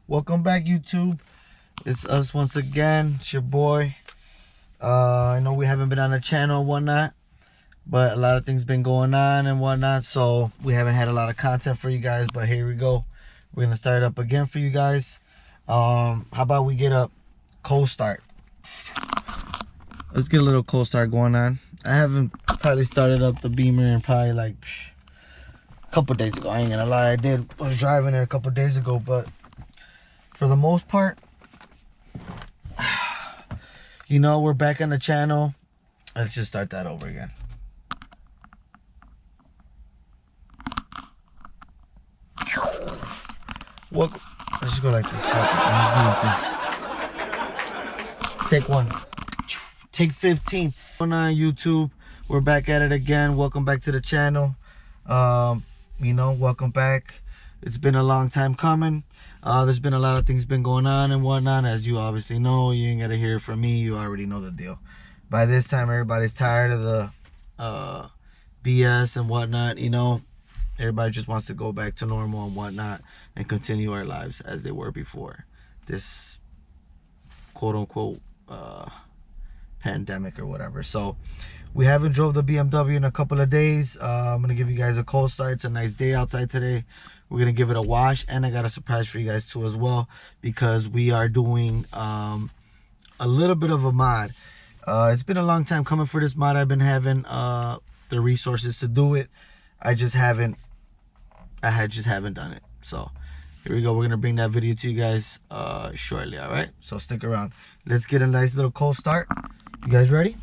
Welcome back, YouTube. It's us once again. It's your boy. I know we haven't been on the channel and whatnot, but a lot of things been going on and whatnot, so we haven't had a lot of content for you guys. But here we go. We're gonna start up again for you guys. How about we get a cold start? Let's get a little cold start going on. I haven't probably started up the Beamer in probably like a couple days ago. I ain't gonna lie, I was driving it a couple days ago, but for the most part, you know, we're back on the channel. Let's just start that over again. What? Let's just go like this. Take one. Take 15. On YouTube, we're back at it again. Welcome back to the channel. You know, welcome back. It's been a long time coming. There's been a lot of things been going on and whatnot. As you obviously know, you ain't gotta hear it from me. You already know the deal. By this time, everybody's tired of the BS and whatnot. You know, everybody just wants to go back to normal and whatnot and continue our lives as they were before this quote-unquote pandemic or whatever. So we haven't drove the BMW in a couple of days. I'm gonna give you guys a cold start. It's a nice day outside today. We're gonna give it a wash, and I got a surprise for you guys too as well, because we are doing a little bit of a mod. It's been a long time coming for this mod. I've been having the resources to do it. I just haven't done it. So here we go. We're gonna bring that video to you guys shortly. All right, so stick around. Let's get a nice little cold start. You guys ready?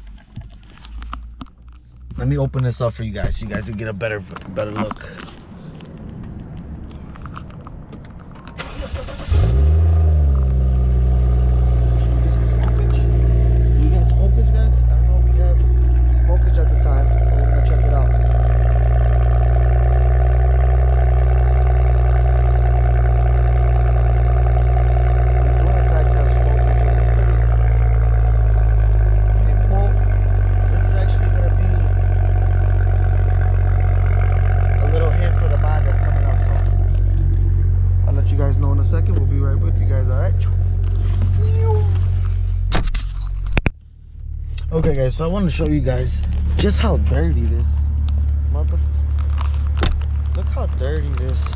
Let me open this up for you guys so you guys can get a better look. Second, we'll be right with you guys. All right. Okay, guys, so I want to show you guys just how dirty this look how dirty this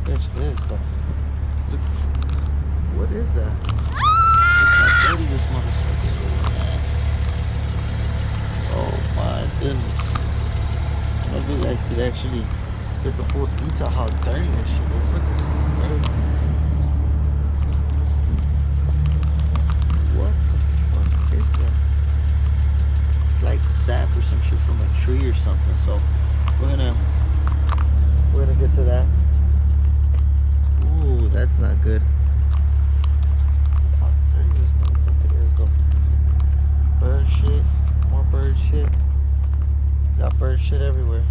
bitch is though. Look, what is that? Look how dirty this motherfucker is. Oh my goodness. I don't know if you guys could actually get the full detail how dirty this shit is. Look at this. What the fuck is that? It's like sap or some shit from a tree or something. So we're gonna get to that. Ooh, that's not good. How dirty this motherfucker is though. Bird shit, more bird shit. Got bird shit everywhere.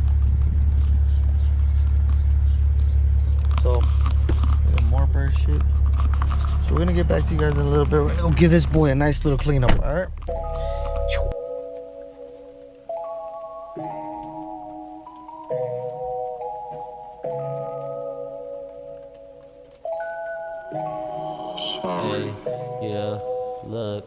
So more bird shit. So we're gonna get back to you guys in a little bit. We're gonna go give this boy a nice little cleanup. All right. Hey, yeah, look.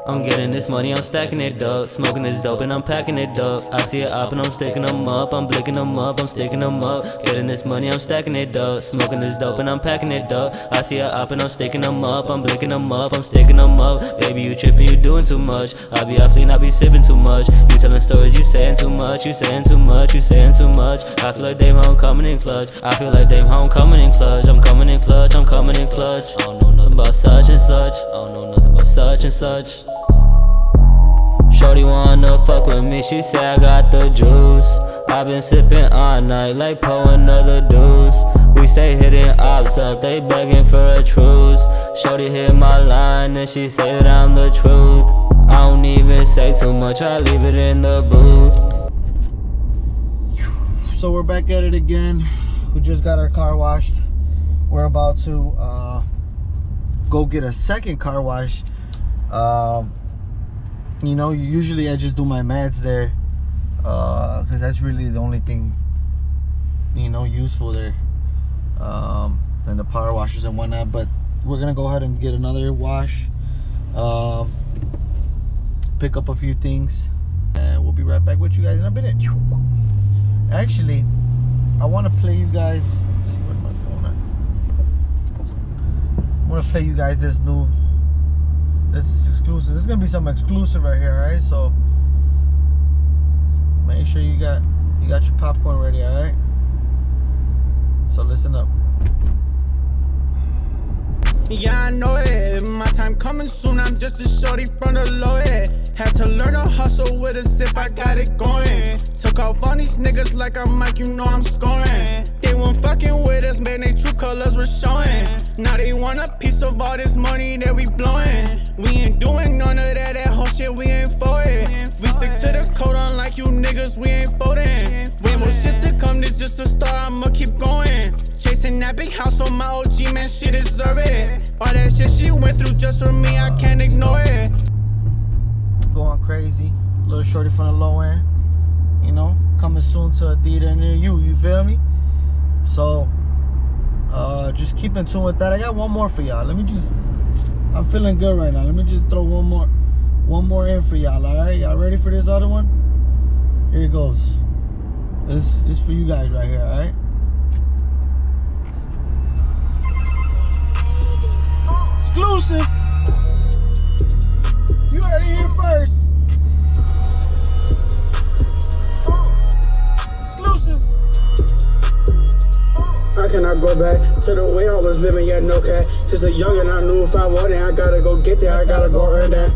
I'm getting this money, I'm stacking it up. Smoking this dope and I'm packing it up. I see it up and I'm sticking them up. I'm blicking them up, I'm sticking them up. Getting this money, I'm stacking it up. Smoking this dope and I'm packing it up. I see it up and I'm sticking them up. I'm blicking them up, I'm sticking them up. Baby, you tripping, you doing too much. I be off lean, I be sipping too much. You telling stories, you saying too much. You saying too much, you saying too much. I feel like damn, how I'm coming in clutch. I feel like damn, how I'm coming in clutch. I'm coming in clutch, I'm coming in clutch. I don't know nothing about such and such. I don't know nothing about such and such. Shorty wanna fuck with me, she say I got the juice. I been sipping all night like Poe and other dudes. We stay hitting ops up, they begging for a truce. Shorty hit my line and she say that I'm the truth. I don't even say too much, I leave it in the booth. So we're back at it again. We just got our car washed. We're about to go get a second car wash. You know, usually I just do my mats there, because that's really the only thing, you know, useful there. and the power washers and whatnot. But we're gonna go ahead and get another wash, pick up a few things, and we'll be right back with you guys in a minute. Actually, I want to play you guys. Let's see, where's my phone at? I want to play you guys this is exclusive. This is gonna be something exclusive right here, all right? So make sure you got your popcorn ready, all right? So listen up. Yeah, I know it. My time coming soon. I'm just a shorty from the low end. Had to learn to hustle with a sip. I got it going. Took off on these niggas like I'm Mike. You know I'm scoring. They weren't fucking with us, man. They true colors were showing. Now they want a piece of all this money that we blowing. We ain't doing none of that. That whole shit we ain't for it. We stick to the code, unlike you niggas. We ain't folding. Way more shit to come. This just a start. I'ma keep going. Chasing that big house on my OG, man, she deserve it. All that shit she went through just for me, I can't ignore it. Going crazy, little shorty from the low end, you know, coming soon to a theater near you, you feel me? So, just keep in tune with that. I got one more for y'all. I'm feeling good right now. Let me just throw one more in for y'all, all right? Y'all ready for this other one? Here it goes. This is for you guys right here, all right? Exclusive. You heard it here first. Exclusive. I cannot go back to the way I was living, yeah, no cat. Since a youngin', I knew if I wanted, I gotta go get there, I gotta go earn that.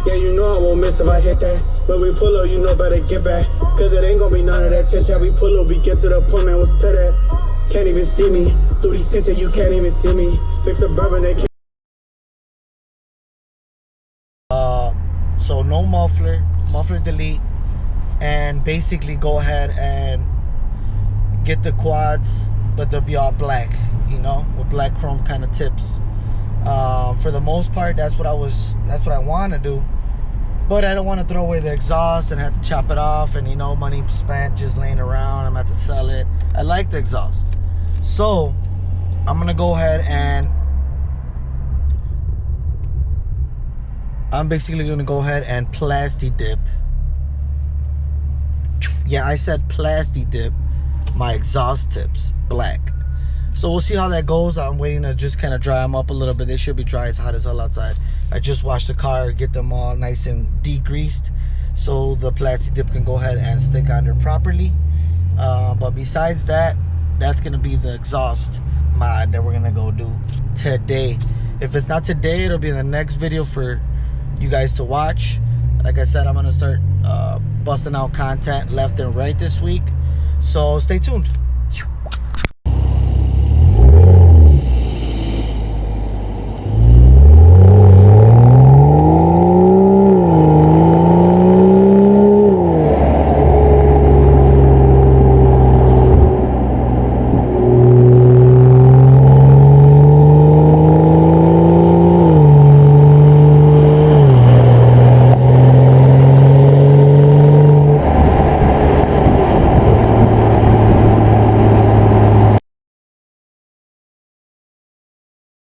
Yeah, you know I won't miss if I hit that. When we pull up, you know better get back. Cause it ain't gonna be none of that chit chat. We pull up, we get to the point, man, what's to that? Can't even see me. Through these tints, you can't even see me. Fix the bourbon, they can't. So no muffler delete, and basically go ahead and get the quads, but they'll be all black, you know, with black chrome kind of tips. For the most part, that's what I want to do, but I don't want to throw away the exhaust and have to chop it off, and you know, money spent just laying around. I'm gonna have to sell it. I like the exhaust, so I'm gonna go ahead and I'm basically gonna go ahead and plasti dip. Yeah, I said plasti dip my exhaust tips black. So we'll see how that goes. I'm waiting to just kind of dry them up a little bit. They should be dry. As hot as hell outside. I just washed the car, get them all nice and degreased, so the plasti dip can go ahead and stick under properly. But besides that, that's gonna be the exhaust mod that we're gonna go do today. If it's not today, it'll be in the next video for you guys to watch. Like I said, I'm gonna start busting out content left and right this week, so stay tuned.